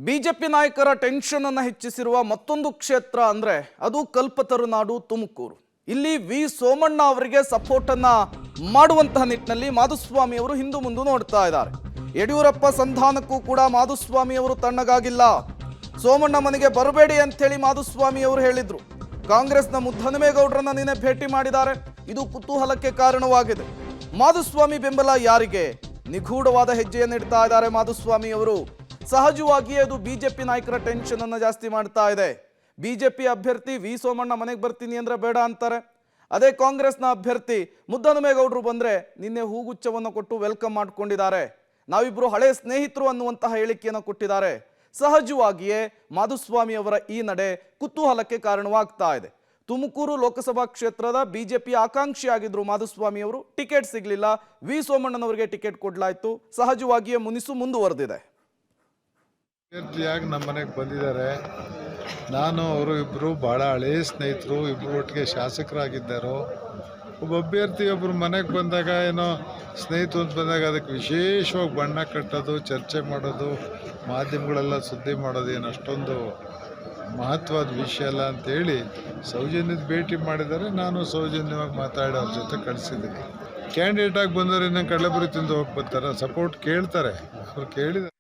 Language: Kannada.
ಬಿಜೆಪಿ ನಾಯಕರ ಟೆನ್ಷನ್ ಅನ್ನು ಹೆಚ್ಚಿಸಿರುವ ಮತ್ತೊಂದು ಕ್ಷೇತ್ರ ಅಂದ್ರೆ ಅದು ಕಲ್ಪತರುನಾಡು ತುಮಕೂರು. ಇಲ್ಲಿ ವಿ ಸೋಮಣ್ಣ ಅವರಿಗೆ ಸಪೋರ್ಟ್ ಅನ್ನ ಮಾಡುವಂತಹ ನಿಟ್ಟಿನಲ್ಲಿ ಮಾಧುಸ್ವಾಮಿ ಅವರು ಹಿಂದು ಮುಂದೆ ನೋಡ್ತಾ ಇದ್ದಾರೆ. ಯಡಿಯೂರಪ್ಪ ಸಂಧಾನಕ್ಕೂ ಕೂಡ ಮಾಧುಸ್ವಾಮಿ ಅವರು ತಣ್ಣಗಾಗಿಲ್ಲ. ಸೋಮಣ್ಣ ಮನೆಗೆ ಬರಬೇಡಿ ಅಂತ ಹೇಳಿ ಮಾಧುಸ್ವಾಮಿ ಅವರು ಹೇಳಿದ್ರು. ಕಾಂಗ್ರೆಸ್ನ ಮುದ್ದಹನುಮೇಗೌಡರನ್ನ ನಿನ್ನೆ ಭೇಟಿ ಮಾಡಿದ್ದಾರೆ. ಇದು ಕುತೂಹಲಕ್ಕೆ ಕಾರಣವಾಗಿದೆ. ಮಾಧುಸ್ವಾಮಿ ಬೆಂಬಲ ಯಾರಿಗೆ? ನಿಗೂಢವಾದ ಹೆಜ್ಜೆಯನ್ನು ಇಡ್ತಾ ಇದ್ದಾರೆ ಮಾಧುಸ್ವಾಮಿ ಅವರು. ಸಹಜವಾಗಿಯೇ ಅದು ಬಿಜೆಪಿ ನಾಯಕರ ಟೆನ್ಷನ್ ಅನ್ನು ಜಾಸ್ತಿ ಮಾಡ್ತಾ ಇದೆ. ಬಿಜೆಪಿ ಅಭ್ಯರ್ಥಿ ವಿ ಸೋಮಣ್ಣ ಮನೆಗೆ ಬರ್ತೀನಿ ಅಂದ್ರೆ ಬೇಡ ಅಂತಾರೆ. ಅದೇ ಕಾಂಗ್ರೆಸ್ನ ಅಭ್ಯರ್ಥಿ ಮುದ್ದಹನುಮೇಗೌಡರು ಬಂದ್ರೆ ನಿನ್ನೆ ಹೂಗುಚ್ಛವನ್ನು ಕೊಟ್ಟು ವೆಲ್ಕಮ್ ಮಾಡ್ಕೊಂಡಿದ್ದಾರೆ. ನಾವಿಬ್ರು ಹಳೆ ಸ್ನೇಹಿತರು ಅನ್ನುವಂತಹ ಹೇಳಿಕೆಯನ್ನು ಕೊಟ್ಟಿದ್ದಾರೆ. ಸಹಜವಾಗಿಯೇ ಮಾಧುಸ್ವಾಮಿ ಅವರ ಈ ನಡೆ ಕುತೂಹಲಕ್ಕೆ ಕಾರಣವಾಗ್ತಾ ಇದೆ. ತುಮಕೂರು ಲೋಕಸಭಾ ಕ್ಷೇತ್ರದ ಬಿಜೆಪಿ ಆಕಾಂಕ್ಷಿಯಾಗಿದ್ರು ಮಾಧುಸ್ವಾಮಿ ಅವರು. ಟಿಕೆಟ್ ಸಿಗಲಿಲ್ಲ. ವಿ ಸೋಮಣ್ಣನವರಿಗೆ ಟಿಕೆಟ್ ಕೊಡಲಾಯಿತು. ಸಹಜವಾಗಿಯೇ ಮುನಿಸು ಮುಂದುವರೆದಿದೆ. ಅಭ್ಯರ್ಥಿಯಾಗಿ ನಮ್ಮ ಮನೆಗೆ ಬಂದಿದ್ದಾರೆ. ನಾನು ಅವರು ಇಬ್ಬರು ಭಾಳ ಹಳೆಯ ಸ್ನೇಹಿತರು. ಇಬ್ಬರು ಒಟ್ಟಿಗೆ ಶಾಸಕರಾಗಿದ್ದರು. ಒಬ್ಬ ಅಭ್ಯರ್ಥಿ ಒಬ್ಬರು ಮನೆಗೆ ಬಂದಾಗ ಏನೋ ಸ್ನೇಹಿತರು ಅಂತ ಬಂದಾಗ ಅದಕ್ಕೆ ವಿಶೇಷವಾಗಿ ಬಣ್ಣ ಕಟ್ಟೋದು, ಚರ್ಚೆ ಮಾಡೋದು, ಮಾಧ್ಯಮಗಳೆಲ್ಲ ಸುದ್ದಿ ಮಾಡೋದು ಏನು ಅಷ್ಟೊಂದು ಮಹತ್ವದ ವಿಷಯ ಅಲ್ಲ ಅಂತೇಳಿ ಸೌಜನ್ಯದ ಭೇಟಿ ಮಾಡಿದ್ದಾರೆ. ನಾನು ಸೌಜನ್ಯವಾಗಿ ಮಾತಾಡಿ ಅವ್ರ ಜೊತೆ ಕಳಿಸಿದ್ದೀನಿ. ಕ್ಯಾಂಡಿಡೇಟಾಗಿ ಬಂದವರು ಇನ್ನೂ ಕಡಲೆಪುರಿ ತಿಂದು ಹೋಗಿ ಬರ್ತಾರೆ. ಸಪೋರ್ಟ್ ಕೇಳ್ತಾರೆ. ಅವ್ರು ಕೇಳಿದ್ದಾರೆ.